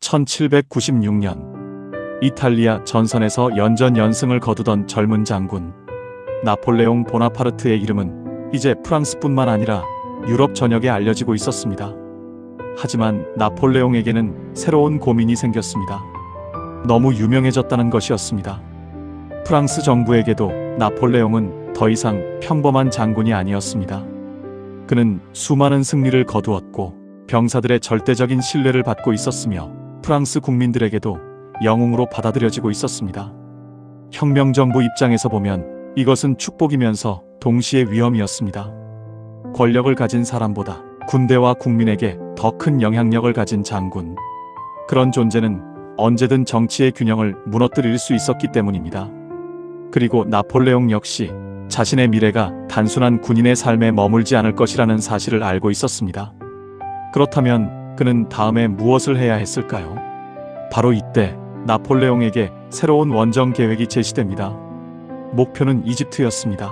1796년 이탈리아 전선에서 연전연승을 거두던 젊은 장군 나폴레옹 보나파르트의 이름은 이제 프랑스뿐만 아니라 유럽 전역에 알려지고 있었습니다. 하지만 나폴레옹에게는 새로운 고민이 생겼습니다. 너무 유명해졌다는 것이었습니다. 프랑스 정부에게도 나폴레옹은 더 이상 평범한 장군이 아니었습니다. 그는 수많은 승리를 거두었고 병사들의 절대적인 신뢰를 받고 있었으며 프랑스 국민들에게도 영웅으로 받아들여지고 있었습니다. 혁명정부 입장에서 보면 이것은 축복이면서 동시에 위험이었습니다. 권력을 가진 사람보다 군대와 국민에게 더 큰 영향력을 가진 장군, 그런 존재는 언제든 정치의 균형을 무너뜨릴 수 있었기 때문입니다. 그리고 나폴레옹 역시 자신의 미래가 단순한 군인의 삶에 머물지 않을 것이라는 사실을 알고 있었습니다. 그렇다면 그는 다음에 무엇을 해야 했을까요? 바로 이때 나폴레옹에게 새로운 원정 계획이 제시됩니다. 목표는 이집트였습니다.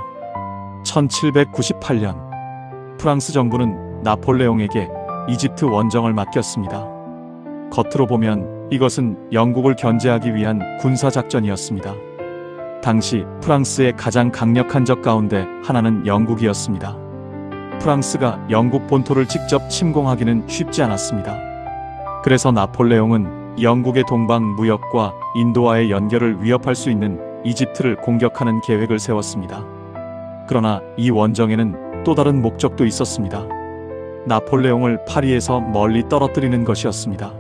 1798년 프랑스 정부는 나폴레옹에게 이집트 원정을 맡겼습니다. 겉으로 보면 이것은 영국을 견제하기 위한 군사작전이었습니다. 당시 프랑스의 가장 강력한 적 가운데 하나는 영국이었습니다. 프랑스가 영국 본토를 직접 침공하기는 쉽지 않았습니다. 그래서 나폴레옹은 영국의 동방 무역과 인도와의 연결을 위협할 수 있는 이집트를 공격하는 계획을 세웠습니다. 그러나 이 원정에는 또 다른 목적도 있었습니다. 나폴레옹을 파리에서 멀리 떨어뜨리는 것이었습니다.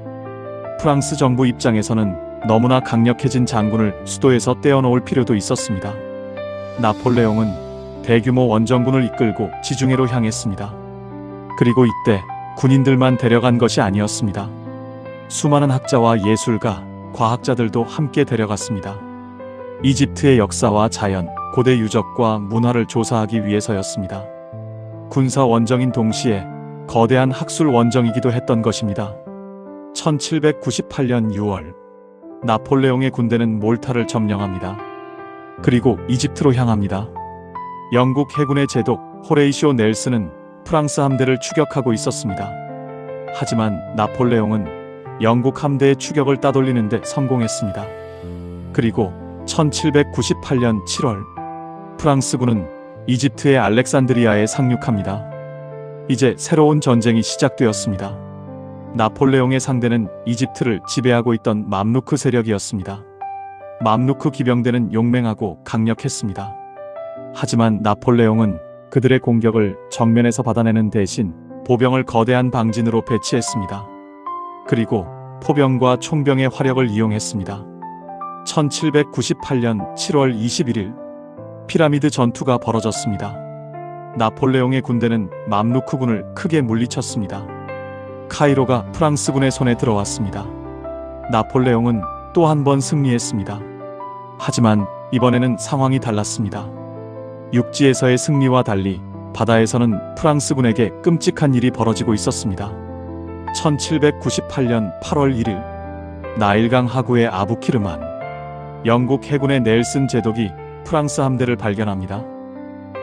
프랑스 정부 입장에서는 너무나 강력해진 장군을 수도에서 떼어놓을 필요도 있었습니다. 나폴레옹은 대규모 원정군을 이끌고 지중해로 향했습니다. 그리고 이때 군인들만 데려간 것이 아니었습니다. 수많은 학자와 예술가, 과학자들도 함께 데려갔습니다. 이집트의 역사와 자연, 고대 유적과 문화를 조사하기 위해서였습니다. 군사 원정인 동시에 거대한 학술 원정이기도 했던 것입니다. 1798년 6월 나폴레옹의 군대는 몰타를 점령합니다. 그리고 이집트로 향합니다. 영국 해군의 제독 호레이시오 넬슨은 프랑스 함대를 추격하고 있었습니다. 하지만 나폴레옹은 영국 함대의 추격을 따돌리는데 성공했습니다. 그리고 1798년 7월 프랑스군은 이집트의 알렉산드리아에 상륙합니다. 이제 새로운 전쟁이 시작되었습니다. 나폴레옹의 상대는 이집트를 지배하고 있던 맘루크 세력이었습니다. 맘루크 기병대는 용맹하고 강력했습니다. 하지만 나폴레옹은 그들의 공격을 정면에서 받아내는 대신 보병을 거대한 방진으로 배치했습니다. 그리고 포병과 총병의 화력을 이용했습니다. 1798년 7월 21일 피라미드 전투가 벌어졌습니다. 나폴레옹의 군대는 맘루크군을 크게 물리쳤습니다. 카이로가 프랑스군의 손에 들어왔습니다. 나폴레옹은 또 한 번 승리했습니다. 하지만 이번에는 상황이 달랐습니다. 육지에서의 승리와 달리 바다에서는 프랑스군에게 끔찍한 일이 벌어지고 있었습니다. 1798년 8월 1일 나일강 하구의 아부키르만, 영국 해군의 넬슨 제독이 프랑스 함대를 발견합니다.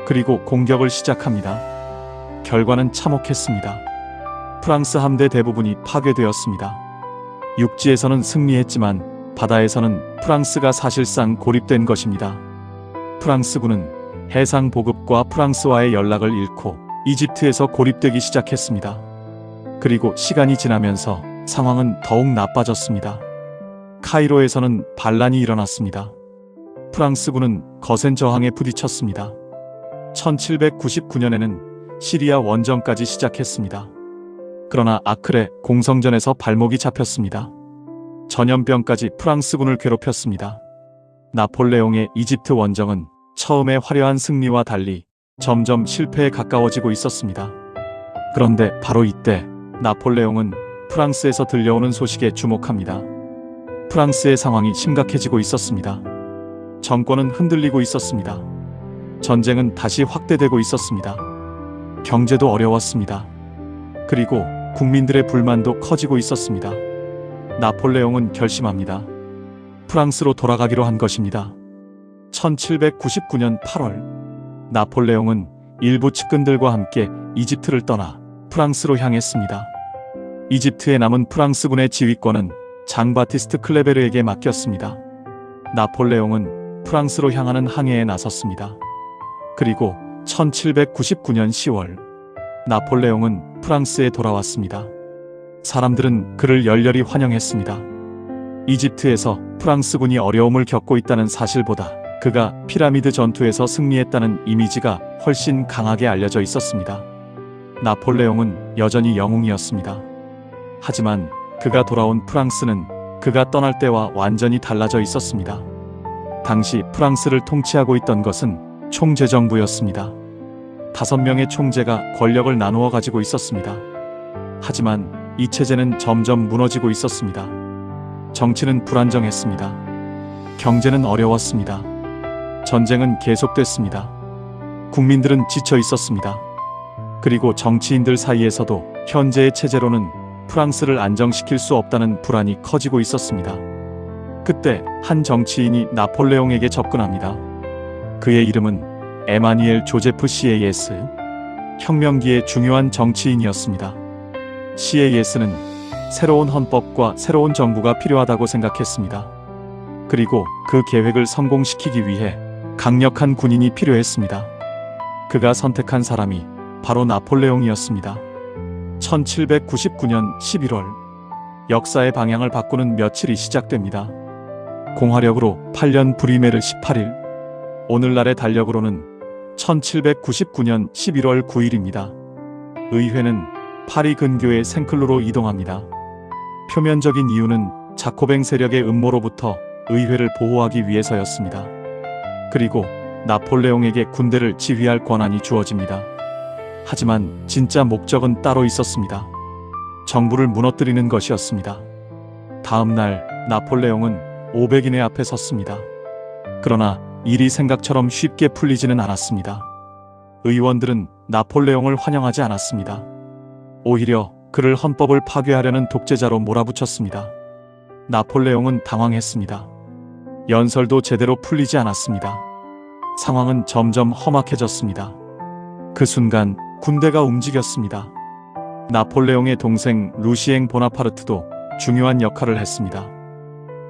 그리고 공격을 시작합니다. 결과는 참혹했습니다. 프랑스 함대 대부분이 파괴되었습니다. 육지에서는 승리했지만 바다에서는 프랑스가 사실상 고립된 것입니다. 프랑스군은 해상 보급과 프랑스와의 연락을 잃고 이집트에서 고립되기 시작했습니다. 그리고 시간이 지나면서 상황은 더욱 나빠졌습니다. 카이로에서는 반란이 일어났습니다. 프랑스군은 거센 저항에 부딪혔습니다. 1799년에는 시리아 원정까지 시작했습니다. 그러나 아크레 공성전에서 발목이 잡혔습니다. 전염병까지 프랑스군을 괴롭혔습니다. 나폴레옹의 이집트 원정은 처음의 화려한 승리와 달리 점점 실패에 가까워지고 있었습니다. 그런데 바로 이때 나폴레옹은 프랑스에서 들려오는 소식에 주목합니다. 프랑스의 상황이 심각해지고 있었습니다. 정권은 흔들리고 있었습니다. 전쟁은 다시 확대되고 있었습니다. 경제도 어려웠습니다. 그리고 국민들의 불만도 커지고 있었습니다. 나폴레옹은 결심합니다. 프랑스로 돌아가기로 한 것입니다. 1799년 8월 나폴레옹은 일부 측근들과 함께 이집트를 떠나 프랑스로 향했습니다. 이집트에 남은 프랑스군의 지휘권은 장 바티스트 클레베르에게 맡겼습니다. 나폴레옹은 프랑스로 향하는 항해에 나섰습니다. 그리고 1799년 10월 나폴레옹은 프랑스에 돌아왔습니다. 사람들은 그를 열렬히 환영했습니다. 이집트에서 프랑스군이 어려움을 겪고 있다는 사실보다 그가 피라미드 전투에서 승리했다는 이미지가 훨씬 강하게 알려져 있었습니다. 나폴레옹은 여전히 영웅이었습니다. 하지만 그가 돌아온 프랑스는 그가 떠날 때와 완전히 달라져 있었습니다. 당시 프랑스를 통치하고 있던 것은 총재정부였습니다. 5명의 총재가 권력을 나누어 가지고 있었습니다. 하지만 이 체제는 점점 무너지고 있었습니다. 정치는 불안정했습니다. 경제는 어려웠습니다. 전쟁은 계속됐습니다. 국민들은 지쳐 있었습니다. 그리고 정치인들 사이에서도 현재의 체제로는 프랑스를 안정시킬 수 없다는 불안이 커지고 있었습니다. 그때 한 정치인이 나폴레옹에게 접근합니다. 그의 이름은 에마니엘 조제프 시에예스, 혁명기의 중요한 정치인이었습니다. 시에예스는 새로운 헌법과 새로운 정부가 필요하다고 생각했습니다. 그리고 그 계획을 성공시키기 위해 강력한 군인이 필요했습니다. 그가 선택한 사람이 바로 나폴레옹이었습니다. 1799년 11월 역사의 방향을 바꾸는 며칠이 시작됩니다. 공화력으로 8년 브리메르 18일, 오늘날의 달력으로는 1799년 11월 9일입니다. 의회는 파리 근교의 생클로로 이동합니다. 표면적인 이유는 자코뱅 세력의 음모로부터 의회를 보호하기 위해서였습니다. 그리고 나폴레옹에게 군대를 지휘할 권한이 주어집니다. 하지만 진짜 목적은 따로 있었습니다. 정부를 무너뜨리는 것이었습니다. 다음 날 나폴레옹은 500인의 앞에 섰습니다. 그러나 일이 생각처럼 쉽게 풀리지는 않았습니다. 의원들은 나폴레옹을 환영하지 않았습니다. 오히려 그를 헌법을 파괴하려는 독재자로 몰아붙였습니다. 나폴레옹은 당황했습니다. 연설도 제대로 풀리지 않았습니다. 상황은 점점 험악해졌습니다. 그 순간 군대가 움직였습니다. 나폴레옹의 동생 루시엥 보나파르트도 중요한 역할을 했습니다.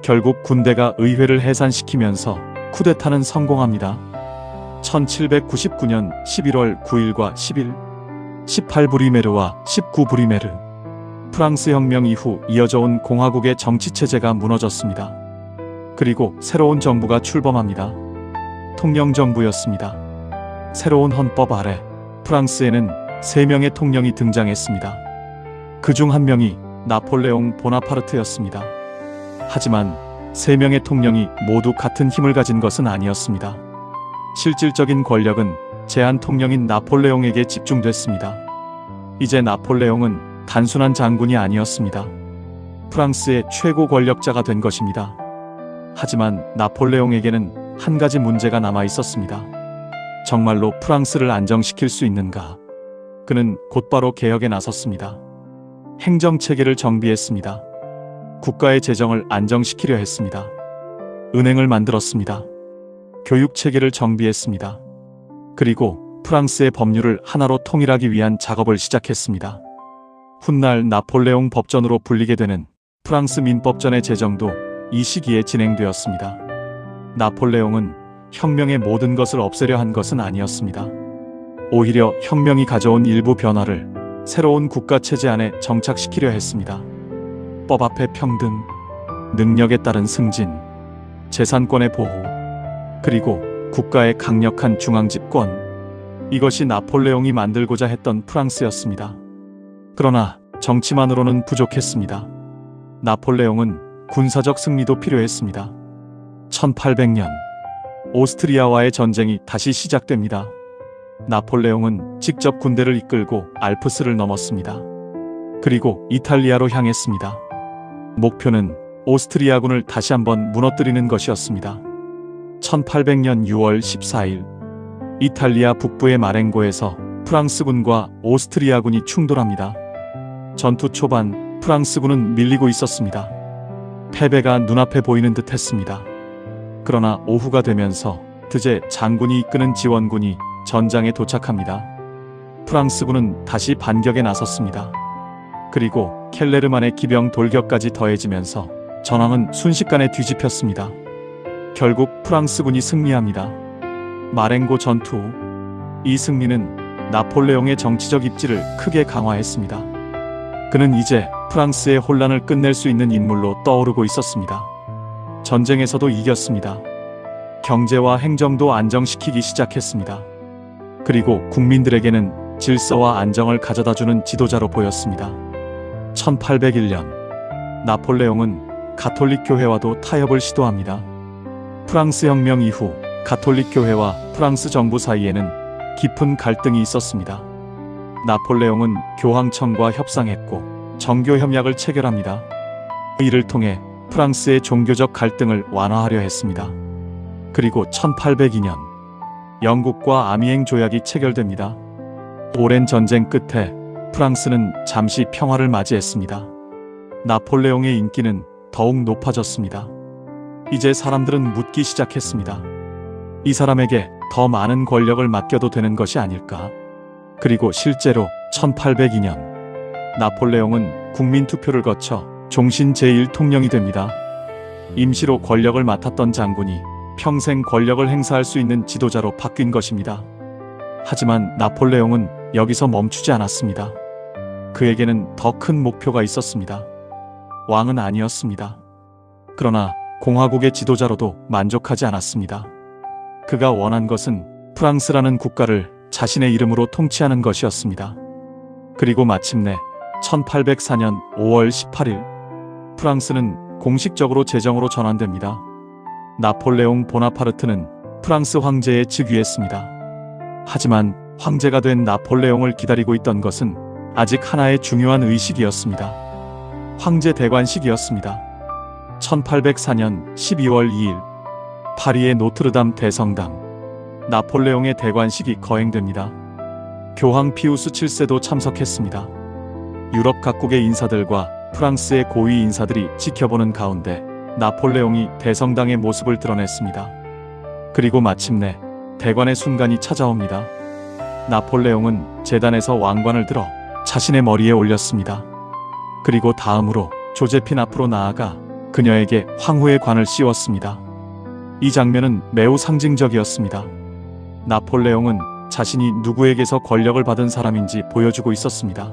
결국 군대가 의회를 해산시키면서 쿠데타는 성공합니다. 1799년 11월 9일과 10일, 18브리메르와 19브리메르, 프랑스 혁명 이후 이어져온 공화국의 정치체제가 무너졌습니다. 그리고 새로운 정부가 출범합니다. 통령정부였습니다. 새로운 헌법 아래 프랑스에는 3명의 통령이 등장했습니다. 그중 한 명이 나폴레옹 보나파르트였습니다. 하지만 3명의 통령이 모두 같은 힘을 가진 것은 아니었습니다. 실질적인 권력은 제한 통령인 나폴레옹에게 집중됐습니다. 이제 나폴레옹은 단순한 장군이 아니었습니다. 프랑스의 최고 권력자가 된 것입니다. 하지만 나폴레옹에게는 한 가지 문제가 남아 있었습니다. 정말로 프랑스를 안정시킬 수 있는가? 그는 곧바로 개혁에 나섰습니다. 행정체계를 정비했습니다. 국가의 재정을 안정시키려 했습니다. 은행을 만들었습니다. 교육체계를 정비했습니다. 그리고 프랑스의 법률을 하나로 통일하기 위한 작업을 시작했습니다. 훗날 나폴레옹 법전으로 불리게 되는 프랑스 민법전의 제정도 이 시기에 진행되었습니다. 나폴레옹은 혁명의 모든 것을 없애려 한 것은 아니었습니다. 오히려 혁명이 가져온 일부 변화를 새로운 국가체제 안에 정착시키려 했습니다. 법 앞의 평등, 능력에 따른 승진, 재산권의 보호, 그리고 국가의 강력한 중앙집권, 이것이 나폴레옹이 만들고자 했던 프랑스였습니다. 그러나 정치만으로는 부족했습니다. 나폴레옹은 군사적 승리도 필요했습니다. 1800년 오스트리아와의 전쟁이 다시 시작됩니다. 나폴레옹은 직접 군대를 이끌고 알프스를 넘었습니다. 그리고 이탈리아로 향했습니다. 목표는 오스트리아군을 다시 한번 무너뜨리는 것이었습니다. 1800년 6월 14일 이탈리아 북부의 마렌고에서 프랑스군과 오스트리아군이 충돌합니다. 전투 초반 프랑스군은 밀리고 있었습니다. 패배가 눈앞에 보이는 듯 했습니다. 그러나 오후가 되면서 드제 장군이 이끄는 지원군이 전장에 도착합니다. 프랑스군은 다시 반격에 나섰습니다. 그리고 켈레르만의 기병 돌격까지 더해지면서 전황은 순식간에 뒤집혔습니다. 결국 프랑스군이 승리합니다. 마렝고 전투 후 이 승리는 나폴레옹의 정치적 입지를 크게 강화했습니다. 그는 이제 프랑스의 혼란을 끝낼 수 있는 인물로 떠오르고 있었습니다. 전쟁에서도 이겼습니다. 경제와 행정도 안정시키기 시작했습니다. 그리고 국민들에게는 질서와 안정을 가져다주는 지도자로 보였습니다. 1801년 나폴레옹은 가톨릭 교회와도 타협을 시도합니다. 프랑스 혁명 이후 가톨릭 교회와 프랑스 정부 사이에는 깊은 갈등이 있었습니다. 나폴레옹은 교황청과 협상했고 정교 협약을 체결합니다. 이를 통해 프랑스의 종교적 갈등을 완화하려 했습니다. 그리고 1802년 영국과 아미엥 조약이 체결됩니다. 오랜 전쟁 끝에 프랑스는 잠시 평화를 맞이했습니다. 나폴레옹의 인기는 더욱 높아졌습니다. 이제 사람들은 묻기 시작했습니다. 이 사람에게 더 많은 권력을 맡겨도 되는 것이 아닐까? 그리고 실제로 1802년 나폴레옹은 국민투표를 거쳐 종신 제1통령이 됩니다. 임시로 권력을 맡았던 장군이 평생 권력을 행사할 수 있는 지도자로 바뀐 것입니다. 하지만 나폴레옹은 여기서 멈추지 않았습니다. 그에게는 더 큰 목표가 있었습니다. 왕은 아니었습니다. 그러나 공화국의 지도자로도 만족하지 않았습니다. 그가 원한 것은 프랑스라는 국가를 자신의 이름으로 통치하는 것이었습니다. 그리고 마침내 1804년 5월 18일 프랑스는 공식적으로 제정으로 전환됩니다. 나폴레옹 보나파르트는 프랑스 황제에 즉위했습니다. 하지만 황제가 된 나폴레옹을 기다리고 있던 것은 아직 하나의 중요한 의식이었습니다. 황제 대관식이었습니다. 1804년 12월 2일 파리의 노트르담 대성당 나폴레옹의 대관식이 거행됩니다. 교황 피우스 7세도 참석했습니다. 유럽 각국의 인사들과 프랑스의 고위 인사들이 지켜보는 가운데 나폴레옹이 대성당의 모습을 드러냈습니다. 그리고 마침내 대관의 순간이 찾아옵니다. 나폴레옹은 제단에서 왕관을 들어 자신의 머리에 올렸습니다. 그리고 다음으로 조제핀 앞으로 나아가 그녀에게 황후의 관을 씌웠습니다. 이 장면은 매우 상징적이었습니다. 나폴레옹은 자신이 누구에게서 권력을 받은 사람인지 보여주고 있었습니다.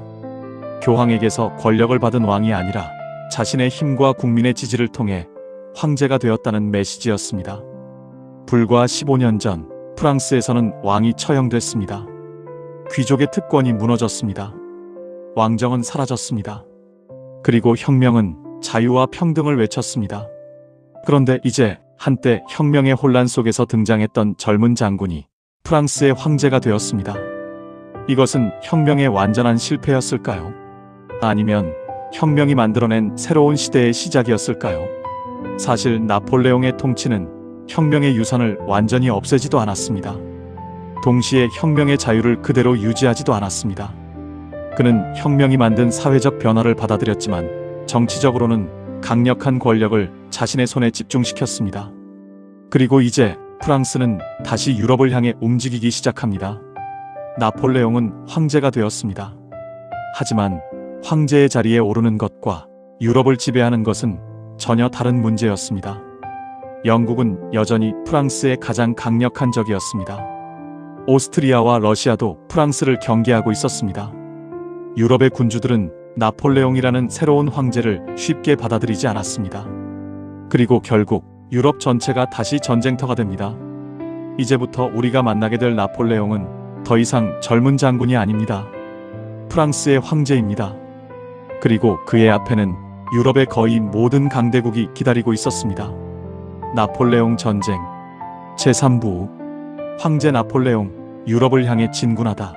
교황에게서 권력을 받은 왕이 아니라 자신의 힘과 국민의 지지를 통해 황제가 되었다는 메시지였습니다. 불과 15년 전 프랑스에서는 왕이 처형됐습니다. 귀족의 특권이 무너졌습니다. 왕정은 사라졌습니다. 그리고 혁명은 자유와 평등을 외쳤습니다. 그런데 이제 한때 혁명의 혼란 속에서 등장했던 젊은 장군이 프랑스의 황제가 되었습니다. 이것은 혁명의 완전한 실패였을까요? 아니면 혁명이 만들어낸 새로운 시대의 시작이었을까요? 사실 나폴레옹의 통치는 혁명의 유산을 완전히 없애지도 않았습니다. 동시에 혁명의 자유를 그대로 유지하지도 않았습니다. 그는 혁명이 만든 사회적 변화를 받아들였지만 정치적으로는 강력한 권력을 자신의 손에 집중시켰습니다. 그리고 이제 프랑스는 다시 유럽을 향해 움직이기 시작합니다. 나폴레옹은 황제가 되었습니다. 하지만 황제의 자리에 오르는 것과 유럽을 지배하는 것은 전혀 다른 문제였습니다. 영국은 여전히 프랑스의 가장 강력한 적이었습니다. 오스트리아와 러시아도 프랑스를 경계하고 있었습니다. 유럽의 군주들은 나폴레옹이라는 새로운 황제를 쉽게 받아들이지 않았습니다. 그리고 결국 유럽 전체가 다시 전쟁터가 됩니다. 이제부터 우리가 만나게 될 나폴레옹은 더 이상 젊은 장군이 아닙니다. 프랑스의 황제입니다. 그리고 그의 앞에는 유럽의 거의 모든 강대국이 기다리고 있었습니다. 나폴레옹 전쟁 제3부 황제 나폴레옹 유럽을 향해 진군하다.